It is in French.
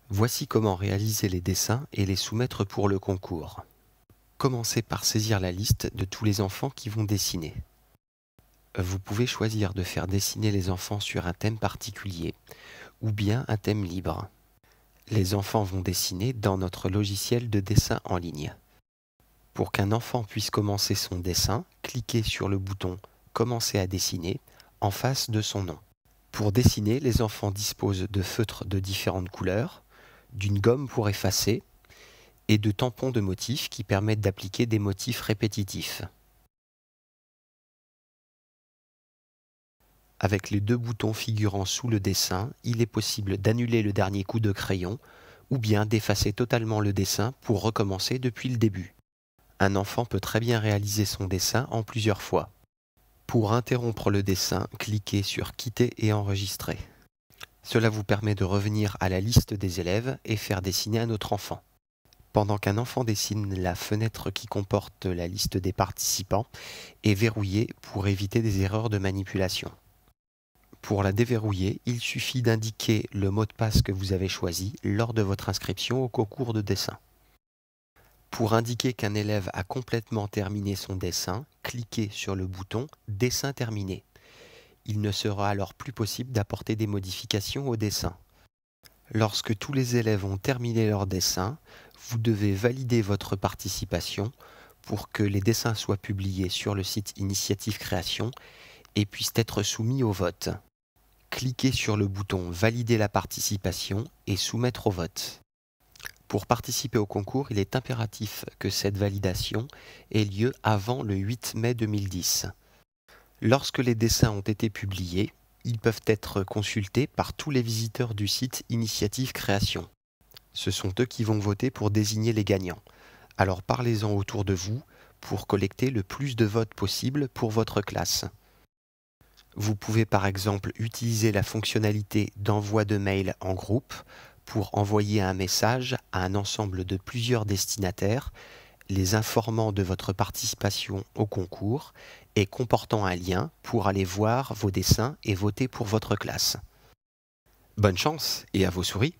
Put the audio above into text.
Voici comment réaliser les dessins et les soumettre pour le concours. Commencez par saisir la liste de tous les enfants qui vont dessiner. Vous pouvez choisir de faire dessiner les enfants sur un thème particulier ou bien un thème libre. Les enfants vont dessiner dans notre logiciel de dessin en ligne. Pour qu'un enfant puisse commencer son dessin, cliquez sur le bouton « Commencer à dessiner » en face de son nom. Pour dessiner, les enfants disposent de feutres de différentes couleurs, d'une gomme pour effacer et de tampons de motifs qui permettent d'appliquer des motifs répétitifs. Avec les deux boutons figurant sous le dessin, il est possible d'annuler le dernier coup de crayon ou bien d'effacer totalement le dessin pour recommencer depuis le début. Un enfant peut très bien réaliser son dessin en plusieurs fois. Pour interrompre le dessin, cliquez sur « Quitter et enregistrer ». Cela vous permet de revenir à la liste des élèves et faire dessiner un autre enfant. Pendant qu'un enfant dessine, la fenêtre qui comporte la liste des participants est verrouillée pour éviter des erreurs de manipulation. Pour la déverrouiller, il suffit d'indiquer le mot de passe que vous avez choisi lors de votre inscription au concours de dessin. Pour indiquer qu'un élève a complètement terminé son dessin, cliquez sur le bouton « Dessin terminé ». Il ne sera alors plus possible d'apporter des modifications au dessin. Lorsque tous les élèves ont terminé leur dessin, vous devez valider votre participation pour que les dessins soient publiés sur le site Initiative Création et puissent être soumis au vote. Cliquez sur le bouton « Valider la participation » et « Soumettre au vote ». Pour participer au concours, il est impératif que cette validation ait lieu avant le 8 mai 2010. Lorsque les dessins ont été publiés, ils peuvent être consultés par tous les visiteurs du site Initiative Création. Ce sont eux qui vont voter pour désigner les gagnants. Alors parlez-en autour de vous pour collecter le plus de votes possible pour votre classe. Vous pouvez par exemple utiliser la fonctionnalité d'envoi de mail en groupe pour envoyer un message à un ensemble de plusieurs destinataires, les informant de votre participation au concours et comportant un lien pour aller voir vos dessins et voter pour votre classe. Bonne chance et à vos souris!